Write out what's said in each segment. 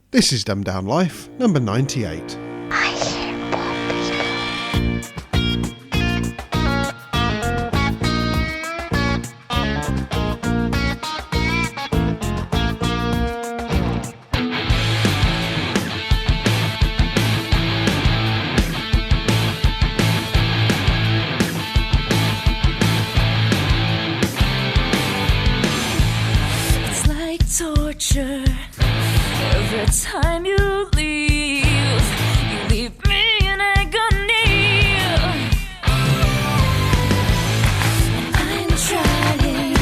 This is Dumbed Down Life, number 98. It's like torture every time you leave me in agony. I'm trying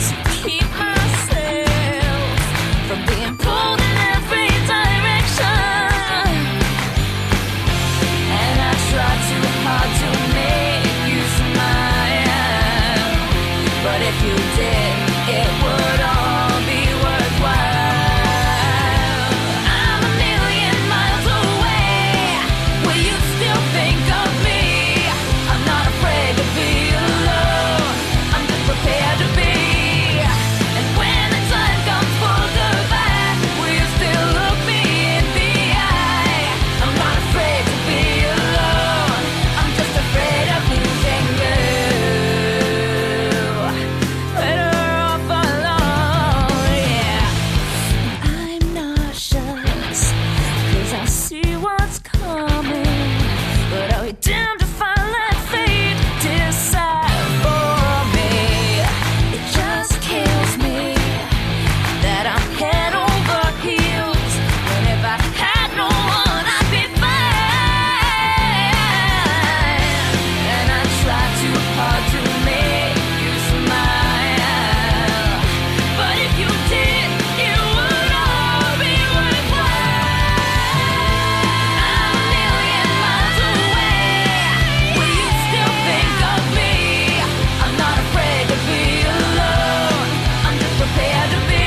to keep myself from being pulled in every direction, and I try too hard to make you smile, but if you did, it would all be worthwhile. I'm a million miles away. Will you still think of me? I'm not afraid to be alone. I'm just prepared to be. And when the time comes for goodbye, will you still look me in the eye? I'm not afraid to be alone. I'm just afraid of losing you. Better off alone, yeah. I'm nauseous, 'cause I see what's coming, but I'll be damned if I let fate decide for me. It just kills me that I'm head over heels, when if I had no one, I'd be fine. And I try too hard to make you smile, but if you did, it would all be worthwhile. I'm a million miles away. Will you still think of me? I'm not afraid to be alone. I'm just prepared to be.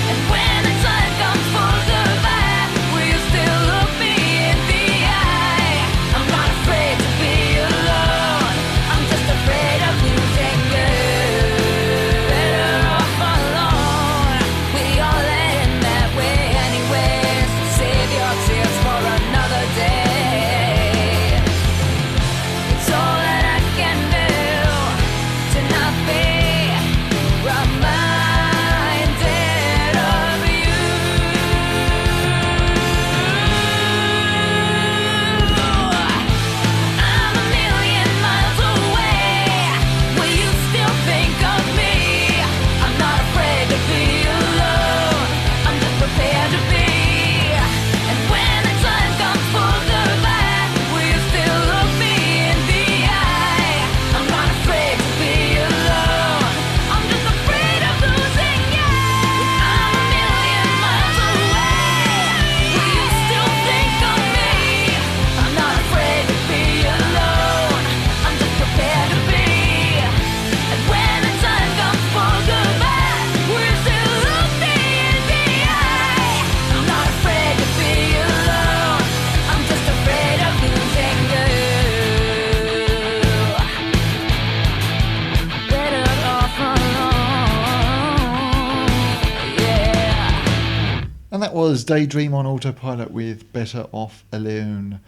And when the time comes for goodbye, will you still look me in the eye? I'm not afraid to be alone. I'm just afraid of losing you. Better off alone. We all end that way anyways. Save your tears for another day. It's all that I can do to not be reminded of you. I'm a million miles away. Will you still think of me? I'm not afraid to be alone. I'm just prepared to be. And when the time comes for goodbye, will you still look me in the eye? I'm not afraid to be alone. I'm just afraid of losing you. I'm a million miles away. Will you still think of me? I'm not afraid to be alone. I'm just prepared to be. And when the time comes for goodbye, will you still look me in the eye? I'm not afraid to be alone. I'm just afraid of losing you. Better off alone, yeah. And that was Daydream on Autopilot with Better Off Alone.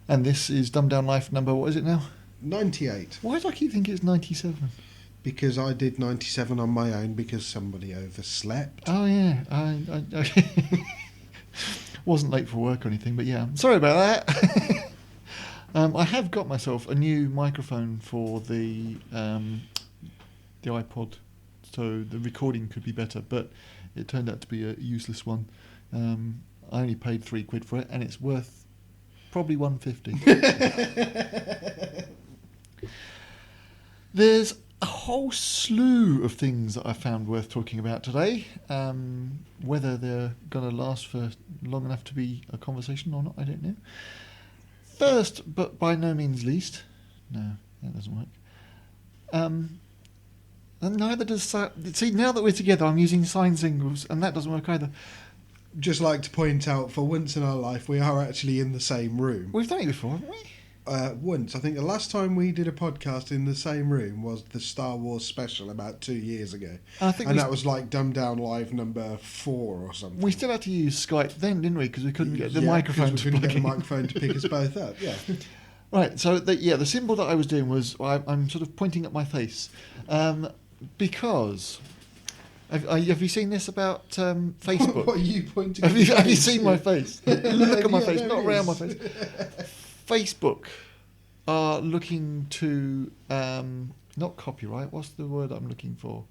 And this is Dumbed Down Life number, what is it now? 98. Why do I keep thinking it's 97? Because I did 97 on my own because somebody overslept. Oh, yeah. I wasn't late for work or anything, but yeah. Sorry about that. I have got myself a new microphone for the iPod, so the recording could be better, but it turned out to be a useless one. I only paid £3 for it, and it's worth probably £1.50. There's a whole slew of things that I found worth talking about today. Whether they're going to last for long enough to be a conversation or not, I don't know. First, but by no means least, no, that doesn't work. And neither does... See, now that we're together, I'm using sign singles, and that doesn't work either. Just like to point out, for once in our life, we are actually in the same room. We've done it before, haven't we? once. I think the last time we did a podcast in the same room was the Star Wars special about 2 years ago. And that was like Dumbed Down Live number 4 or something. We still had to use Skype then, didn't we? Because we couldn't get the Yeah, microphone 'cause to we couldn't plug get the in. microphone to pick us both up, yeah. Right, so the symbol that I was doing was I'm sort of pointing at my face because have you seen this about Facebook? What are you pointing Have at? you seen my face? Look at my Yeah, face, there not it around my is. face. Facebook are looking to not copyright. What's the word I'm looking for?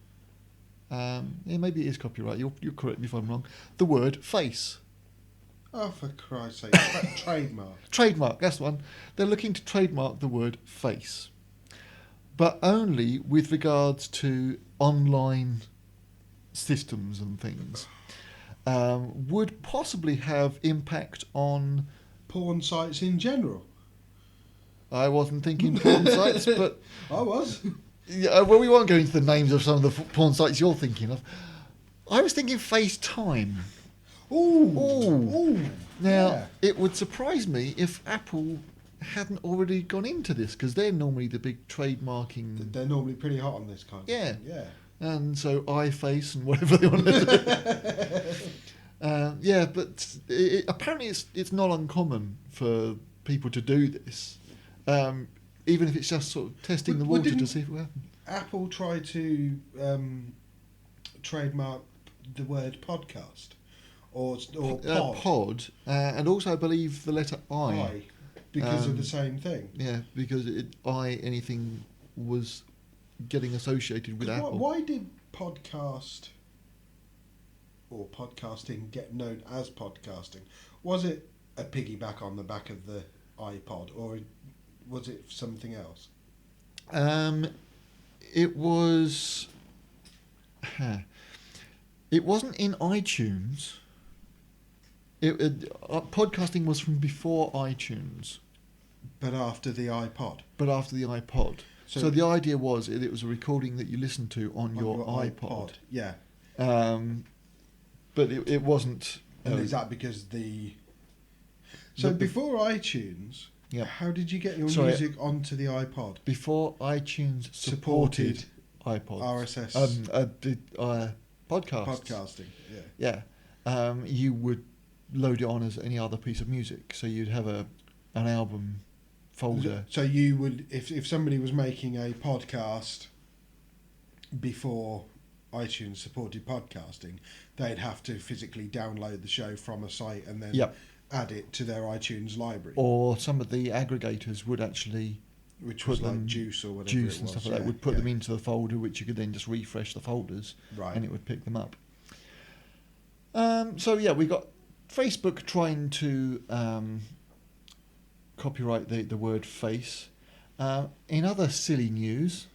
Yeah, maybe it is copyright. You'll correct me if I'm wrong. The word face. Oh, for Christ's sake. Trademark. Trademark, that's the one. They're looking to trademark the word face, but only with regards to online systems and things. Would possibly have impact on... Porn sites in general. I wasn't thinking porn sites, but... I was. Yeah, well, we won't go into the names of some of the porn sites you're thinking of. I was thinking FaceTime. Ooh. Now, yeah. it would surprise me if Apple hadn't already gone into this, because they're normally the big trademarking... They're normally pretty hot on this kind of Yeah. thing. Yeah. And so iFace and whatever they want to do. Yeah, but apparently it's not uncommon for people to do this, even if it's just sort of testing the water to see if it will happen. Apple tried to trademark the word podcast or pod. And also I believe the letter I. Because of the same thing. Yeah, because anything was getting associated with Apple. Why did podcast or podcasting get known as podcasting? Was it a piggyback on the back of the iPod, or was it something else? It was... It wasn't in iTunes. Podcasting was from before iTunes. But after the iPod. So the idea was it was a recording that you listened to on your iPod. Yeah. But it wasn't... And is that because the... So before iTunes, Yep. how did you get your music onto the iPod? Before iTunes supported iPods. RSS. Podcasting. yeah. Yeah. You would load it on as any other piece of music. So you'd have an album folder. So you would, if somebody was making a podcast before iTunes supported podcasting, they'd have to physically download the show from a site and then add it to their iTunes library. Or some of the aggregators would actually... Which was like Juice or whatever Juice it and was. stuff like that would put them into the folder, which you could then just refresh the folders, and it would pick them up. So yeah, we got Facebook trying to copyright the word face. In other silly news,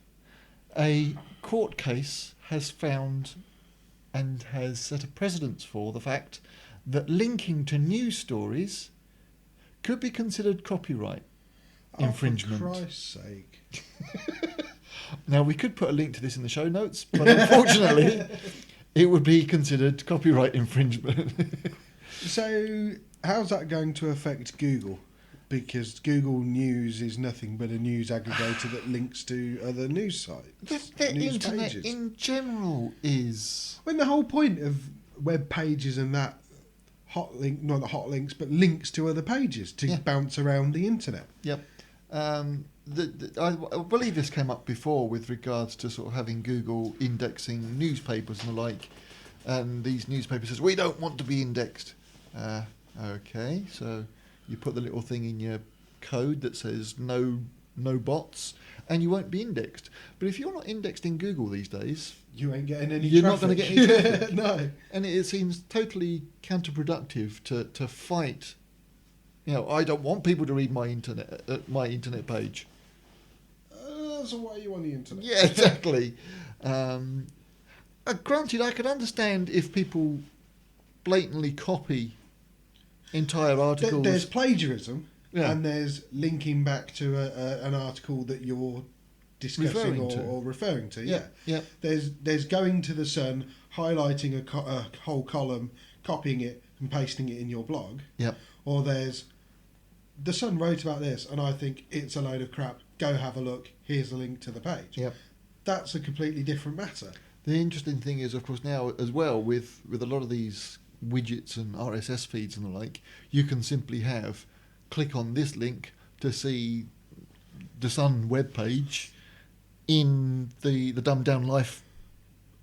a court case has found and has set a precedence for the fact that linking to news stories could be considered copyright infringement. For Christ's sake. Now, we could put a link to this in the show notes, but unfortunately, it would be considered copyright infringement. So, how's that going to affect Google? Because Google News is nothing but a news aggregator that links to other news sites. The news internet pages. in general is... When the whole point of web pages and that not the hot links, but links to other pages to bounce around the internet. Yep. I believe this came up before with regards to sort of having Google indexing newspapers and the like, and these newspapers says, we don't want to be indexed. Okay, so you put the little thing in your code that says no bots, and you won't be indexed. But if you're not indexed in Google these days, you ain't getting any you're traffic. not going to get any traffic. No. And it seems totally counterproductive to fight. You know, I don't want people to read my internet page. So why are you on the internet? Yeah, exactly. Granted, I could understand if people blatantly copy entire articles. There's plagiarism, Yeah. and there's linking back to an article that you're discussing or referring to. Yeah. There's going to the Sun, highlighting a whole column, copying it and pasting it in your blog. Yeah. Or there's The Sun wrote about this, and I think it's a load of crap. Go have a look. Here's a link to the page. Yep. That's a completely different matter. The interesting thing is, of course, now as well with a lot of these widgets and RSS feeds and the like, you can simply click on this link to see the Sun webpage in the Dumbed Down Life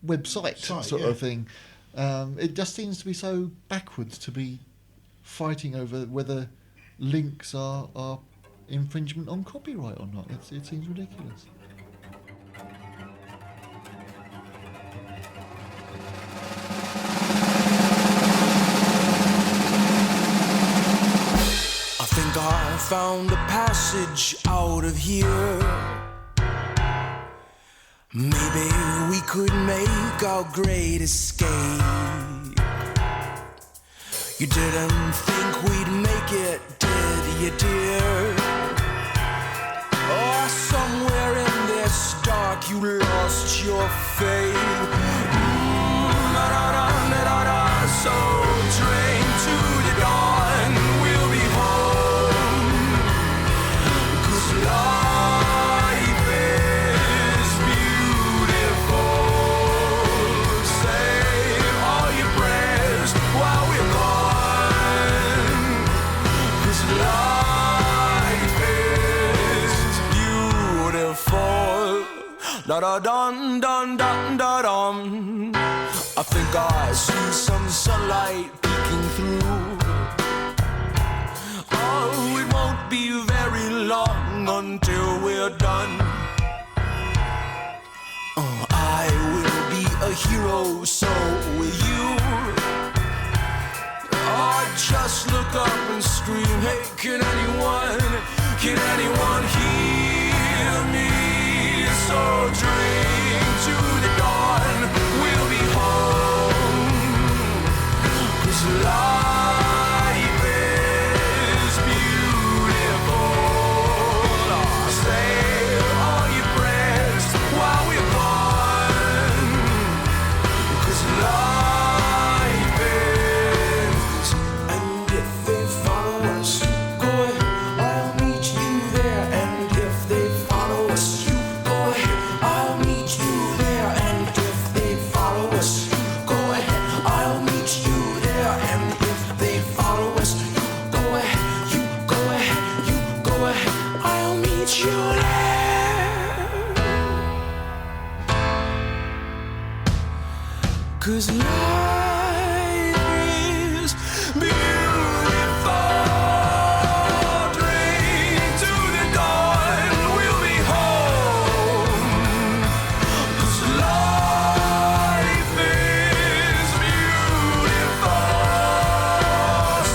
website sort of thing. It just seems to be so backwards to be fighting over whether links are infringement on copyright or not. It seems ridiculous. I think I found the passage out of here. Maybe we could make our great escape. You didn't think we'd make it, did you, dear? Or somewhere in this dark you lost your faith. So train to the dawn, we'll be home. 'Cause life is beautiful. Save all your prayers while we're gone. 'Cause life is beautiful. Da da dun dun dun da dum. I think I see some sunlight peeking through. Oh, it won't be very long until we're done. Oh, I will be a hero, so will you. Oh, just look up and scream, hey, can anyone hear me? So drink to the dawn, we'll be home. 'Cause life is beautiful. Oh, say all your prayers while we're gone. 'Cause life is. And if they follow us, go ahead, I'll meet you there. And if they follow us, you go ahead, I'll meet you there. And if they follow us, go ahead, I'll meet you there. And if they follow us, you go ahead, you go ahead, you go ahead, I'll meet you there. 'Cause life is beautiful. Drink to the dawn, we'll be home. 'Cause life is beautiful.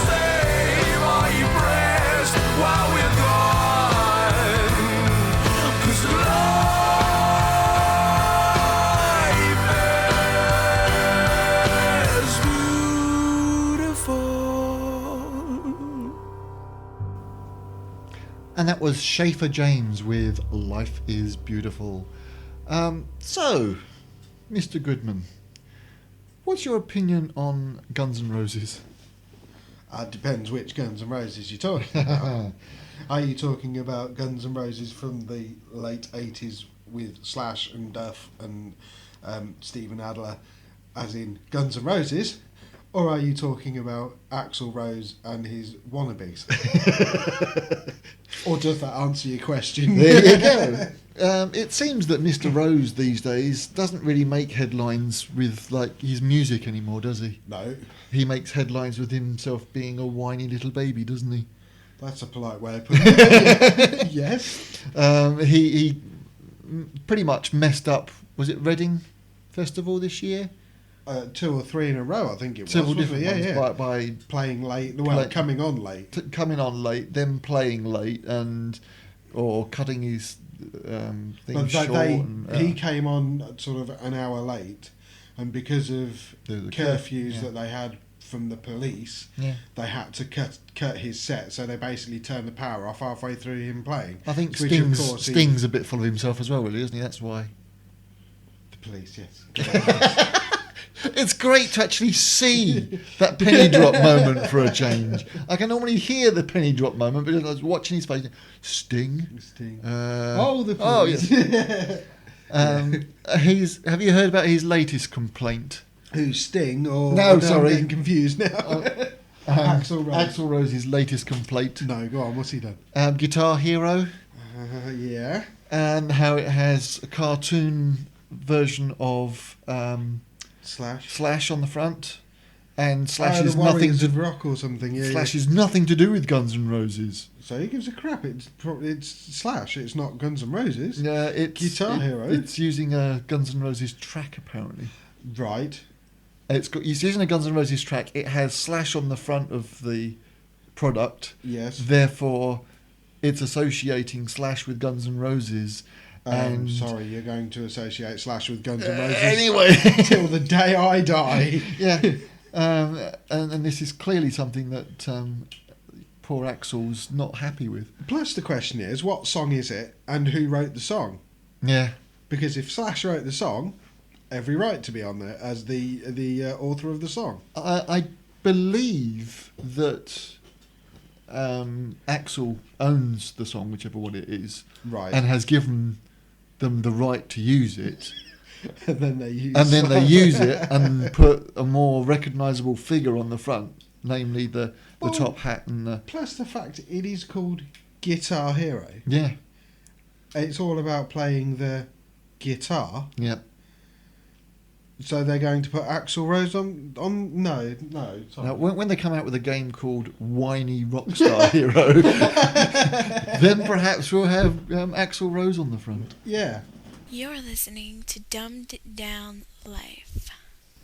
Save all your prayers while we're gone. 'Cause life is beautiful. And that was Shayfer James with Life is Beautiful. So, Mr. Goodman, what's your opinion on Guns N' Roses? It depends which Guns N' Roses you're talking about. Are you talking about Guns N' Roses from the late 80s with Slash and Duff and Stephen Adler, as in Guns N' Roses? Or are you talking about Axl Rose and his wannabes? Or does that answer your question? There you go. It seems that Mr. Rose these days doesn't really make headlines with like his music anymore, does he? No. He makes headlines with himself being a whiny little baby, doesn't he? That's a polite way of putting it. Yes. He pretty much messed up. Was it Reading Festival this year? 2 or 3 in a row, I think it was. Several wasn't different it? ones by playing late. Well, coming on late. Coming on late, then playing late, or cutting his thing But short. He came on sort of an hour late, and because of the curfews yeah. that they had from the police, Yeah. they had to cut his set. So they basically turned the power off halfway through him playing. I think which, of course, Sting's a bit full of himself as well, really, isn't he? That's why. The police, yes. It's great to actually see that penny drop moment for a change. I can normally hear the penny drop moment, but I was watching his face. Sting. Yes. Have you heard about his latest complaint? Who's Sting? Or No, I'm sorry. getting confused now. Axl Rose. Axl Rose's latest complaint. No, go on. What's he done? Guitar Hero. Yeah. And how it has a cartoon version of Slash on the front, and Slash the is nothing Warriors to of Rock or something. Yeah, Slash is nothing to do with Guns N' Roses. So he gives a crap. It's Slash. It's not Guns N' Roses. Yeah, it's Guitar Hero. It's using a Guns N' Roses track apparently. Right. It's using a Guns N' Roses track. It has Slash on the front of the product. Yes. Therefore, it's associating Slash with Guns N' Roses. And sorry, you're going to associate Slash with Guns N' Roses anyway, till the day I die. Yeah, and this is clearly something that poor Axl's not happy with. Plus, the question is, what song is it, and who wrote the song? Yeah, because if Slash wrote the song, every right to be on there as the author of the song. I believe that Axl owns the song, whichever one it is, Right. and has given them the right to use it. And then they use it and put a more recognisable figure on the front, namely the top hat and the... Plus the fact it is called Guitar Hero. Yeah. It's all about playing the guitar. Yeah. So they're going to put Axl Rose on no. Sorry. Now, when they come out with a game called Whiny Rockstar Hero, then perhaps we'll have Axl Rose on the front. Yeah. You're listening to Dumbed Down Life.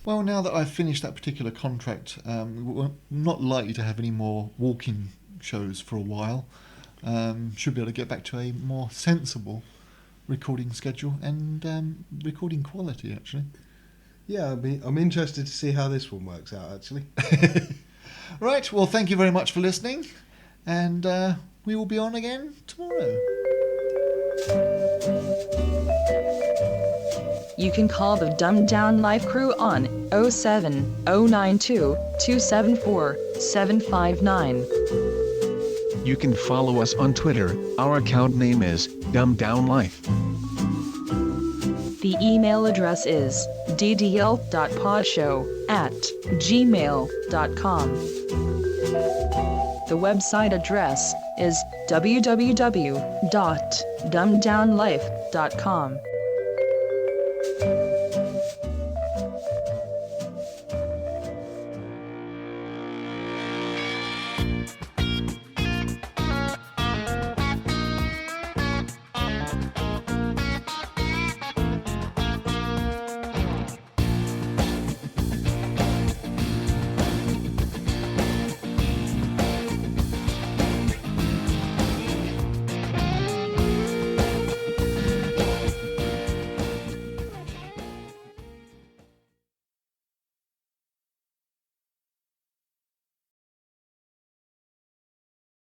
Well, now that I've finished that particular contract, we're not likely to have any more walking shows for a while. Should be able to get back to a more sensible recording schedule and recording quality, actually. Yeah, I'm interested to see how this one works out, actually. Right, well, thank you very much for listening, and we will be on again tomorrow. You can call the Dumbed Down Life crew on 07092 274 759. You can follow us on Twitter. Our account name is dumbdownlife. The email address is ddl.podshow@gmail.com. The website address is www.dumbdownlife.com.